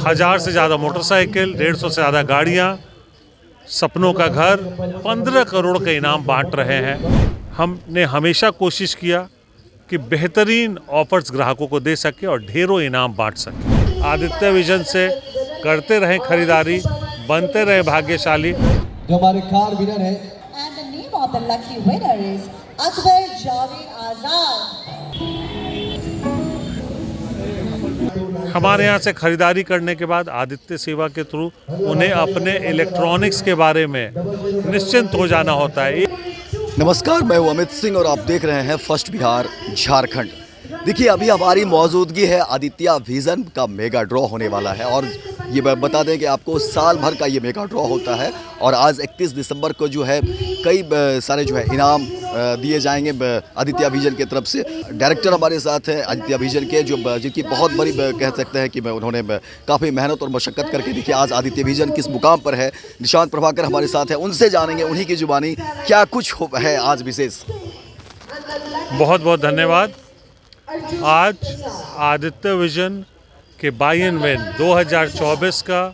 1000 से ज़्यादा मोटरसाइकिल, 150 से ज़्यादा गाड़ियाँ, सपनों का घर, 15 करोड़ का इनाम बांट रहे हैं। हमने हमेशा कोशिश किया कि बेहतरीन ऑफर्स ग्राहकों को दे सके और ढेरों इनाम बांट सके। आदित्य विजन से करते रहें खरीदारी, बनते रहे भाग्यशाली। जो हमारे कार विनर है And the name of the lucky winner is Akbar Javed Azad. हमारे यहाँ से खरीदारी करने के बाद आदित्य सेवा के थ्रू उन्हें अपने इलेक्ट्रॉनिक्स के बारे में निश्चिंत हो जाना होता है। नमस्कार, मैं हूं अमित सिंह और आप देख रहे हैं फर्स्ट बिहार झारखंड। देखिए, अभी हमारी मौजूदगी है आदित्य विजन का मेगा ड्रॉ होने वाला है और ये बता दें कि आपको साल भर का ये मेगा ड्रॉ होता है और आज 31 दिसंबर को जो है कई सारे जो है इनाम दिए जाएंगे आदित्य विजन की तरफ से। डायरेक्टर हमारे साथ हैं आदित्य विजन के, जो जिनकी बहुत बड़ी कह सकते हैं कि उन्होंने काफ़ी मेहनत और मशक्क़त करके देखिए आज आदित्य विजन किस मुकाम पर है। निशांत प्रभाकर हमारे साथ हैं, उनसे जानेंगे उन्हीं की जुबानी क्या कुछ है आज विशेष। बहुत बहुत धन्यवाद। आज आदित्य विजन के बाई एंड विन 2024 का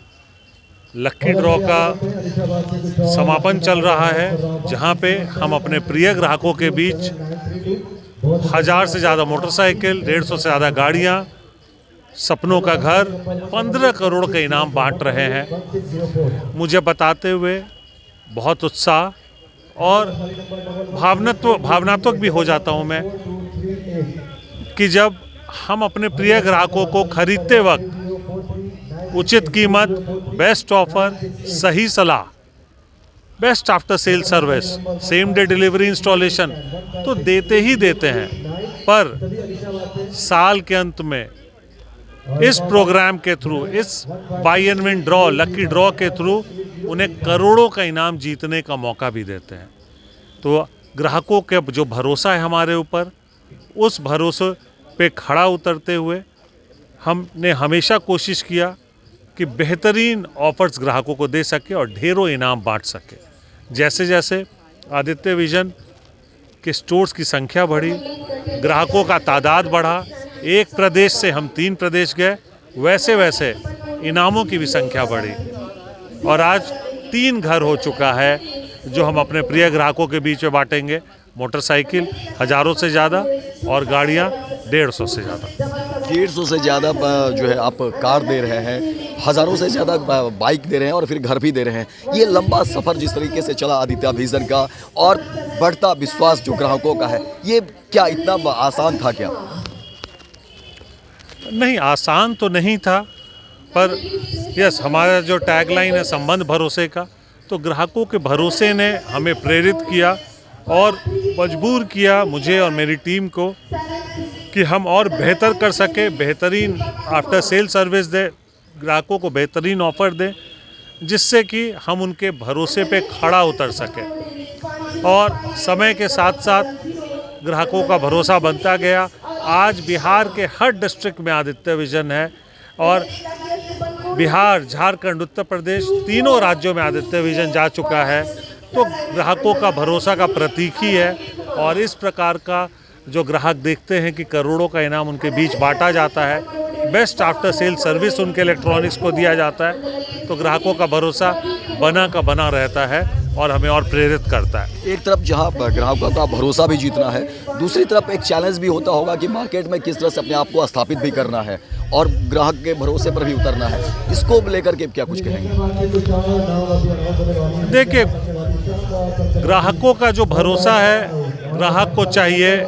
लक्की ड्रॉ का समापन चल रहा है, जहां पे हम अपने प्रिय ग्राहकों के बीच 1000 से ज़्यादा मोटरसाइकिल, 150 से ज़्यादा गाड़ियां, सपनों का घर, 15 करोड़ का इनाम बांट रहे हैं। मुझे बताते हुए बहुत उत्साह और भावनात्मक भी हो जाता हूं मैं कि जब हम अपने प्रिय ग्राहकों को खरीदते वक्त उचित कीमत, बेस्ट ऑफर, सही सलाह, best after sale service, same day delivery, installation तो देते ही देते हैं, पर साल के अंत में इस प्रोग्राम के थ्रू, इस by and win draw, lucky draw के थ्रू उन्हें करोड़ों का इनाम जीतने का मौका भी देते हैं। तो ग्राहकों के जो भरोसा है हमारे ऊपर, उस भरोसे पे खड़ा उतरते हुए हमने हमेशा कोशिश किया कि बेहतरीन ऑफर्स ग्राहकों को दे सके और ढेरों इनाम बांट सके। जैसे जैसे आदित्य विजन के स्टोर्स की संख्या बढ़ी, ग्राहकों का तादाद बढ़ा, एक प्रदेश से हम 3 प्रदेश गए, वैसे वैसे इनामों की भी संख्या बढ़ी और आज 3 घर हो चुका है जो हम अपने प्रिय ग्राहकों के बीच में बांटेंगे। मोटरसाइकिल हज़ारों से ज़्यादा और गाड़ियाँ 150 से ज़्यादा। 150 से ज़्यादा जो है आप कार दे रहे हैं, हज़ारों से ज़्यादा बाइक दे रहे हैं और फिर घर भी दे रहे हैं। ये लंबा सफ़र जिस तरीके से चला आदित्य विजन का और बढ़ता विश्वास जो ग्राहकों का है, ये क्या इतना आसान था क्या? नहीं, आसान तो नहीं था, पर यस, हमारा जो टैगलाइन है संबंध भरोसे का, तो ग्राहकों के भरोसे ने हमें प्रेरित किया और मजबूर किया मुझे और मेरी टीम को कि हम और बेहतर कर सके, बेहतरीन आफ्टर सेल सर्विस दें, ग्राहकों को बेहतरीन ऑफ़र दें, जिससे कि हम उनके भरोसे पे खड़ा उतर सकें। और समय के साथ साथ ग्राहकों का भरोसा बनता गया। आज बिहार के हर डिस्ट्रिक्ट में आदित्य विजन है और बिहार, झारखंड, उत्तर प्रदेश, तीनों राज्यों में आदित्य विजन जा चुका है। तो ग्राहकों का भरोसा का प्रतीक ही है और इस प्रकार का जो ग्राहक देखते हैं कि करोड़ों का इनाम उनके बीच बांटा जाता है, बेस्ट आफ्टर सेल सर्विस उनके इलेक्ट्रॉनिक्स को दिया जाता है, तो ग्राहकों का भरोसा बना का बना रहता है और हमें और प्रेरित करता है। एक तरफ जहां ग्राहकों का भरोसा भी जीतना है, दूसरी तरफ एक चैलेंज भी होता होगा कि मार्केट में किस तरह से अपने आप को स्थापित भी करना है और ग्राहक के भरोसे पर भी उतरना है। इसको लेकर के क्या कुछ कहेंगे? देखिए, ग्राहकों का जो भरोसा है, ग्राहक को चाहिए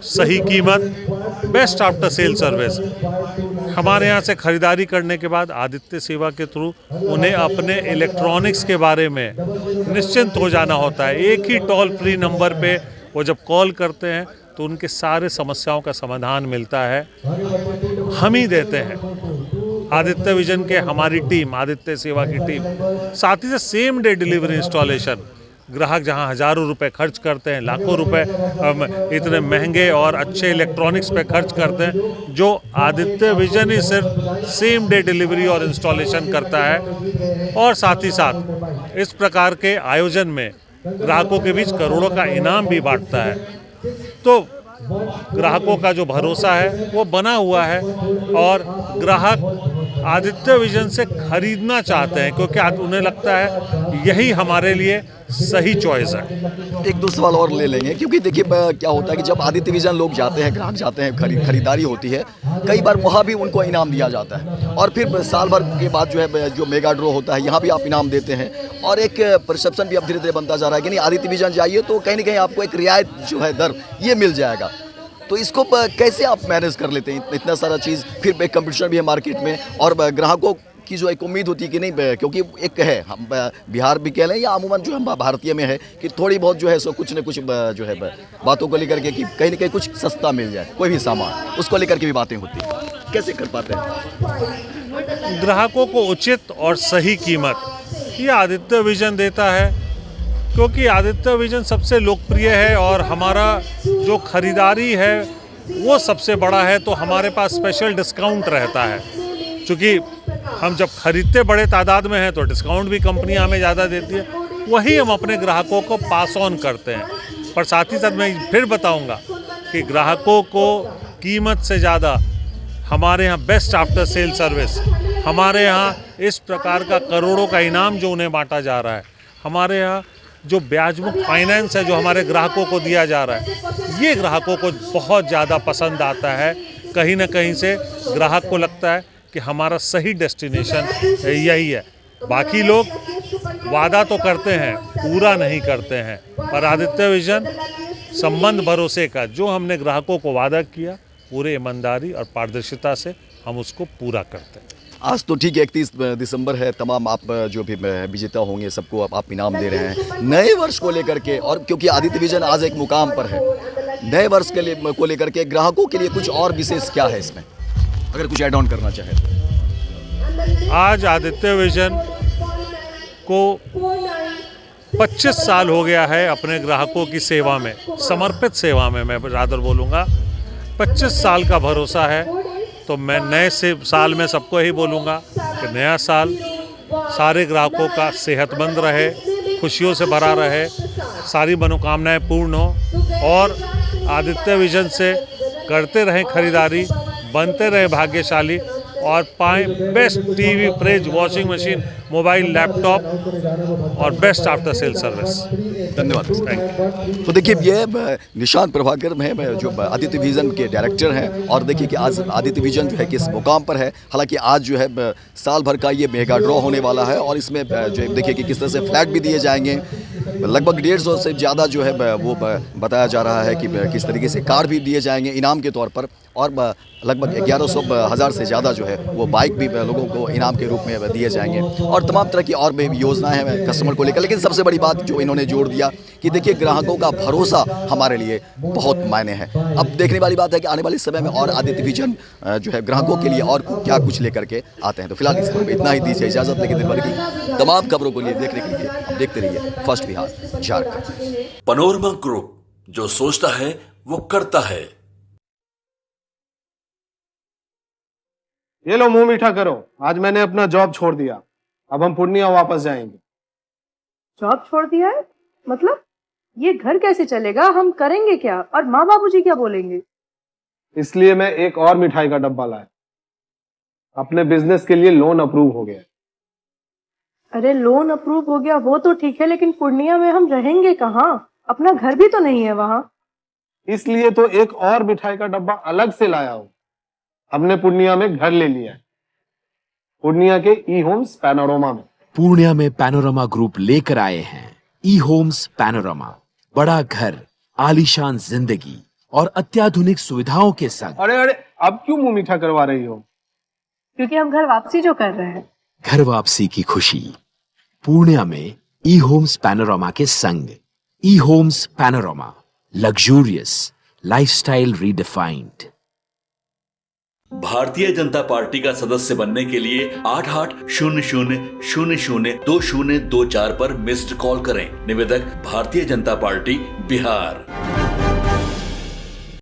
सही कीमत, बेस्ट आफ्टर सेल सर्विस। हमारे यहाँ से खरीदारी करने के बाद आदित्य सेवा के थ्रू उन्हें अपने इलेक्ट्रॉनिक्स के बारे में निश्चिंत हो जाना होता है। एक ही टोल फ्री नंबर पे वो जब कॉल करते हैं तो उनके सारे समस्याओं का समाधान मिलता है, हम ही देते हैं। आदित्य विजन के हमारी टीम, आदित्य सेवा की टीम, साथ ही से सेम डे डिलीवरी, इंस्टॉलेशन। ग्राहक जहां हज़ारों रुपए खर्च करते हैं, लाखों रुपए इतने महंगे और अच्छे इलेक्ट्रॉनिक्स पे खर्च करते हैं, जो आदित्य विजन ही सिर्फ सेम डे डिलीवरी और इंस्टॉलेशन करता है। और साथ ही साथ इस प्रकार के आयोजन में ग्राहकों के बीच करोड़ों का इनाम भी बांटता है। तो ग्राहकों का जो भरोसा है वो बना हुआ है और ग्राहक आदित्य विजन से खरीदना चाहते हैं, क्योंकि उन्हें लगता है यही हमारे लिए सही चॉइस है। एक दो सवाल और ले लेंगे, क्योंकि देखिए क्या होता है कि जब आदित्य विजन लोग जाते हैं, ग्राहक जाते हैं, खरीदारी होती है, कई बार वहाँ भी उनको इनाम दिया जाता है, और फिर साल भर के बाद जो है जो मेगा ड्रॉ होता है, यहाँ भी आप इनाम देते हैं, और एक परसेप्शन भी अब धीरे धीरे बनता जा रहा है कि नहीं आदित्य विजन जाइए तो कहीं ना कहीं आपको एक रियायत जो है दर ये मिल जाएगा। तो इसको कैसे आप मैनेज कर लेते हैं, इतना सारा चीज़, फिर एक कंपटीशन भी है मार्केट में, और ग्राहकों की जो एक उम्मीद होती है कि नहीं, क्योंकि एक है हम बिहार भी कह लें या अमूमन जो हम भारतीय में है कि थोड़ी बहुत जो है सो कुछ न कुछ जो है बातों को लेकर के कि कहीं ना कहीं कुछ सस्ता मिल जाए, कोई भी सामान, उसको लेकर के भी बातें होती हैं, कैसे कर पाते हैं? ग्राहकों को उचित और सही कीमत ये आदित्य विजन देता है, क्योंकि आदित्य विजन सबसे लोकप्रिय है और हमारा जो खरीदारी है वो सबसे बड़ा है, तो हमारे पास स्पेशल डिस्काउंट रहता है। क्योंकि हम जब खरीदते बड़े तादाद में हैं तो डिस्काउंट भी कंपनियां हमें ज़्यादा देती है, वही हम अपने ग्राहकों को पास ऑन करते हैं। पर साथ ही साथ मैं फिर बताऊंगा कि ग्राहकों को कीमत से ज़्यादा हमारे यहाँ बेस्ट आफ्टर सेल सर्विस, हमारे यहाँ इस प्रकार का करोड़ों का इनाम जो उन्हें बांटा जा रहा है, हमारे यहाँ जो ब्याज मुक्त फाइनेंस है जो हमारे ग्राहकों को दिया जा रहा है, ये ग्राहकों को बहुत ज़्यादा पसंद आता है। कहीं ना कहीं से ग्राहक को लगता है कि हमारा सही डेस्टिनेशन यही है। बाकी लोग वादा तो करते हैं, पूरा नहीं करते हैं, पर आदित्य विजन संबंध भरोसे का जो हमने ग्राहकों को वादा किया, पूरे ईमानदारी और पारदर्शिता से हम उसको पूरा करते हैं। आज तो ठीक है 31 दिसंबर है, तमाम आप जो भी विजेता होंगे सबको आप इनाम दे रहे हैं नए वर्ष को लेकर के, और क्योंकि आदित्य विजन आज एक मुकाम पर है, नए वर्ष के लिए को लेकर के ग्राहकों के लिए कुछ और विशेष क्या है इसमें, अगर कुछ ऐड ऑन करना चाहे तो? आज आदित्य विजन को 25 साल हो गया है अपने ग्राहकों की सेवा में, समर्पित सेवा में मैं ज़्यादा बोलूँगा। 25 साल का भरोसा है, तो मैं नए से साल में सबको यही बोलूँगा कि नया साल सारे ग्राहकों का सेहतमंद रहे, खुशियों से भरा रहे, सारी मनोकामनाएं पूर्ण हो, और आदित्य विजन से करते रहें खरीदारी, बनते रहें भाग्यशाली, और पाएं best TV, fridge, washing machine, mobile, laptop और बेस्ट आफ्टर सेल सर्विस। धन्यवाद। तो देखिए ये निशांत प्रभाकर हैं जो आदित्य विजन के डायरेक्टर हैं, और देखिए कि आज आदित्य विजन जो है किस मुकाम पर है। हालांकि आज जो है साल भर का ये मेगा ड्रॉ होने वाला है, और इसमें जो देखिए कि किस तरह से फ्लैट भी दिए जाएंगे, लगभग 150 से ज़्यादा जो है वो बताया जा रहा है कि किस तरीके से कार भी दिए जाएंगे इनाम के तौर पर, और लगभग 1100 से ज़्यादा जो है वो बाइक भी लोगों को इनाम के रूप में दिए जाएंगे, और तमाम तरह की और भी योजनाएं हैं कस्टमर को लेकर। लेकिन सबसे बड़ी बात जो इन्होंने जोड़ दिया कि देखिए ग्राहकों का भरोसा हमारे लिए बहुत मायने है। अब देखने वाली बात है कि आने वाले समय में और आदित्य विजन जो है ग्राहकों के लिए और क्या कुछ लेकर के आते हैं। तो फिलहाल इस खबर में इतना ही दीजिए इजाज़त, लेकिन दिन भर की तमाम खबरों को लिए देखने के लिए आप देखते रहिए first Bihar Jharkhand. Panorama group, जो सोचता है वो करता है। ये लो मुंह मीठा करो, आज मैंने अपना जॉब छोड़ दिया, अब हम पूर्णिया वापस जाएंगे। जॉब छोड़ दिया है? मतलब ये घर कैसे चलेगा, हम करेंगे क्या, और माँ बाबूजी क्या बोलेंगे? इसलिए मैं एक और मिठाई का डब्बा लाया, अपने बिजनेस के लिए लोन अप्रूव हो गया। अरे लोन अप्रूव हो गया वो तो ठीक है, लेकिन पूर्णिया में हम रहेंगे कहाँ? अपना घर भी तो नहीं है वहाँ। इसलिए तो एक और मिठाई का डब्बा अलग से लाया हूँ। हमने पूर्णिया में घर ले लिया है, पूर्णिया के ई होम्स पैनोरमा में। पूर्णिया में पैनोरमा ग्रुप लेकर आए हैं ई होम्स पैनोरमा, बड़ा घर, आलीशान जिंदगी और अत्याधुनिक सुविधाओं के संग। अरे अरे अब क्यों मुंह मीठा करवा रही हो? क्योंकि हम घर वापसी जो कर रहे हैं। घर वापसी की खुशी पूर्णिया में ई होम्स पैनोरमा के संग। E homes panorama, luxurious lifestyle redefined. Bharatiya Janata party का सदस्य बनने के लिए 8800002024 पर मिस्ड कॉल करें। निवेदक भारतीय जनता पार्टी बिहार।